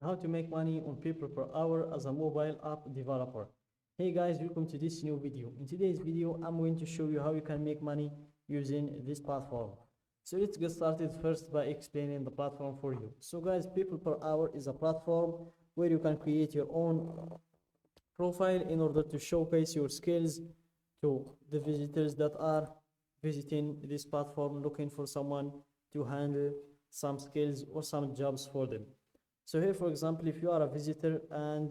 how to make money on people per hour as a mobile app developer. Hey guys, welcome to this new video. In today's video, I'm going to show you how you can make money using this platform. So let's get started first by explaining the platform for you. So guys, People Per Hour is a platform where you can create your own profile in order to showcase your skills to the visitors that are visiting this platform looking for someone to handle some skills or some jobs for them. So here, for example, if you are a visitor and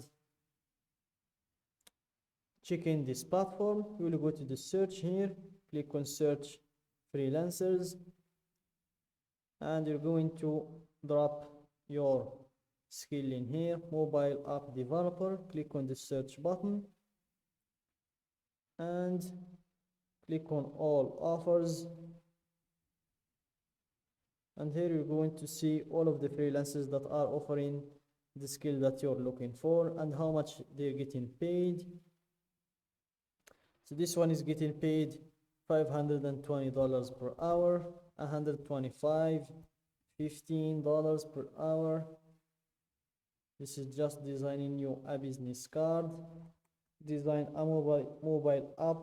checking this platform, you will go to the search here, click on search freelancers, and you're going to drop your skill in here, mobile app developer. Click on the search button and click on all offers, and here you're going to see all of the freelancers that are offering the skill that you're looking for and how much they're getting paid. So this one is getting paid $520 per hour, 125, $15 per hour. This is just designing you a business card, design a mobile app,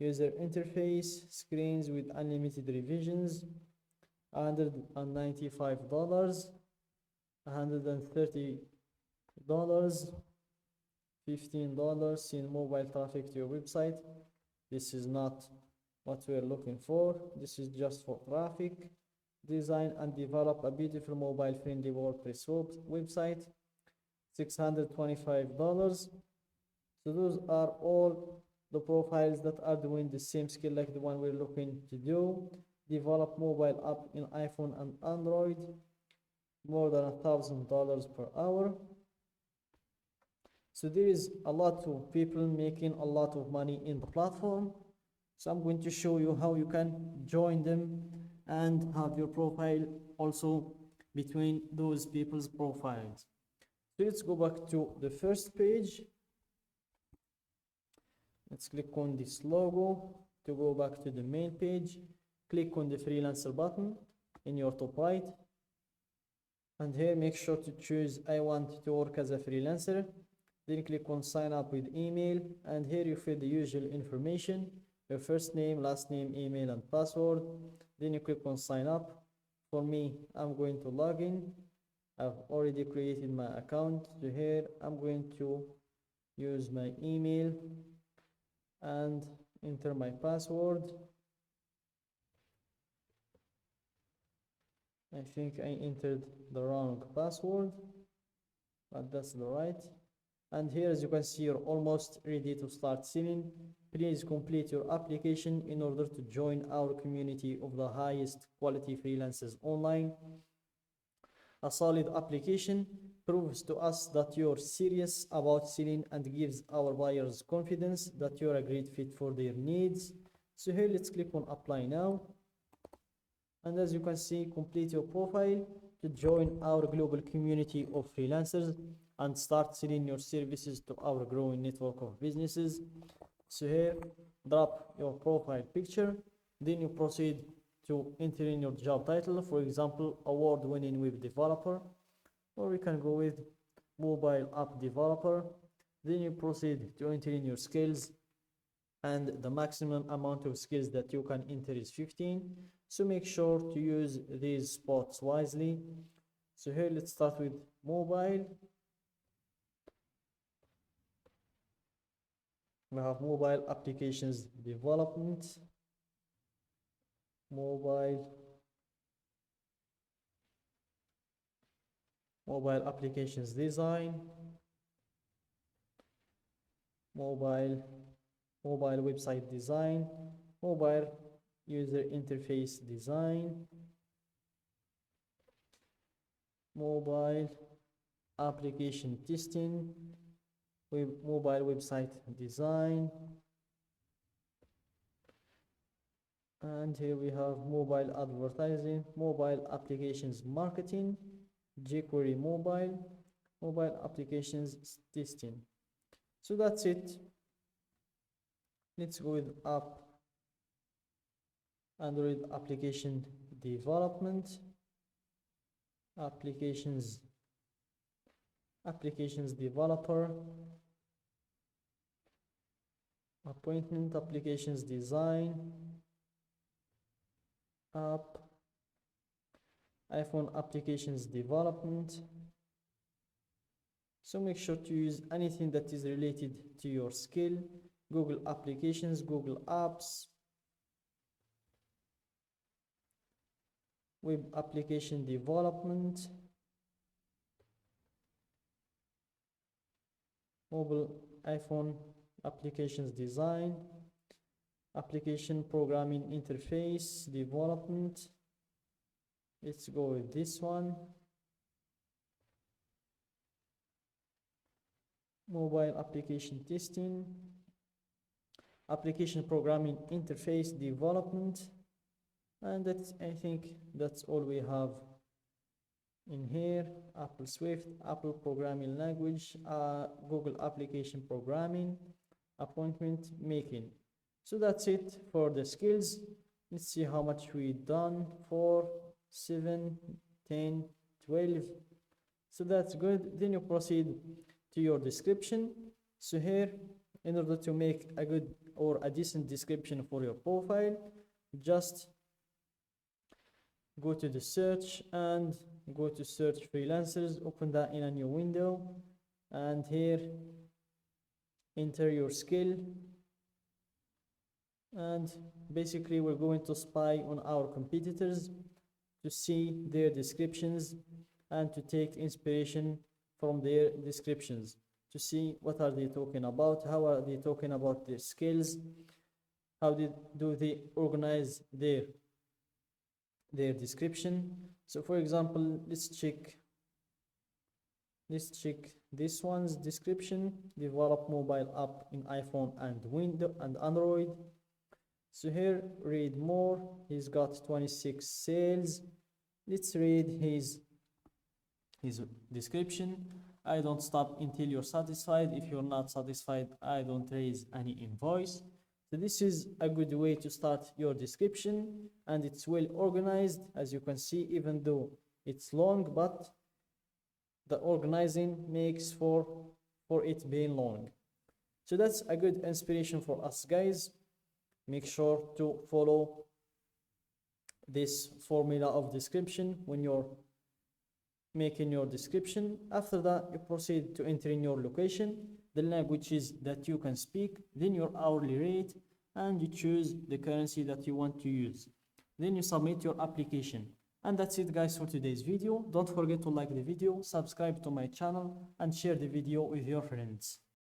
user interface, screens with unlimited revisions, $195, $130, $15 in mobile traffic to your website. This is not what we're looking for. This is just for traffic. Design and develop a beautiful mobile friendly WordPress website, $625. So those are all the profiles that are doing the same skill like the one we're looking to do. Develop mobile app in iPhone and Android, more than $1,000 per hour. So there is a lot of people making a lot of money in the platform. So I'm going to show you how you can join them and have your profile also between those people's profiles. So let's go back to the first page. Let's click on this logo to go back to the main page. Click on the freelancer button in your top right. And here make sure to choose I want to work as a freelancer. Then click on sign up with email, and here you fill the usual information, your first name, last name, email and password. Then you click on sign up. For me, I'm going to log in. I've already created my account. So here I'm going to use my email and enter my password. I think I entered the wrong password, but that's the right. And here, as you can see, you're almost ready to start selling. Please complete your application in order to join our community of the highest quality freelancers online. A solid application proves to us that you're serious about selling and gives our buyers confidence that you're a great fit for their needs. So here, let's click on apply now. And as you can see, complete your profile to join our global community of freelancers and start selling your services to our growing network of businesses. So here, drop your profile picture, then you proceed to enter in your job title, for example, award-winning web developer, or we can go with mobile app developer. Then you proceed to enter in your skills, and the maximum amount of skills that you can enter is 15. So make sure to use these spots wisely. So here, let's start with mobile. We have mobile applications development, mobile applications design, mobile website design, mobile user interface design, mobile application testing, mobile website design, and here we have mobile advertising, mobile applications marketing, jQuery mobile applications testing. So that's it. Let's go with Android application development, applications applications developer, appointment, applications design, app, iPhone applications development. So make sure to use anything that is related to your skill. Google applications, Google apps, web application development, mobile iPhone applications design, application programming interface development. Let's go with this one. Mobile application testing, application programming interface development, and that's, I think that's all we have in here. Apple Swift, Apple programming language, Google application programming, appointment making. So that's it for the skills. Let's see how much we done. 4, 7, 10, 12. So that's good. Then you proceed to your description. So here, in order to make a good or a decent description for your profile, just go to the search and go to search freelancers, open that in a new window, and here enter your skill, and basically we're going to spy on our competitors to see their descriptions and to take inspiration from their descriptions, to see what are they talking about, how are they talking about their skills, how do they organize their description. So for example, let's check this one's description: develop mobile app in iPhone and Windows and Android. So here, read more. He's got 26 sales. Let's read his description. I don't stop until you're satisfied. If you're not satisfied, I don't raise any invoice. So this is a good way to start your description, and it's well organized, as you can see, even though it's long, but the organizing makes for it being long. So that's a good inspiration for us, guys. Make sure to follow this formula of description when you're making your description. After that, you proceed to enter in your location, the languages that you can speak, then your hourly rate, and you choose the currency that you want to use. Then you submit your application. And that's it, guys, for today's video. Don't forget to like the video, subscribe to my channel, and share the video with your friends.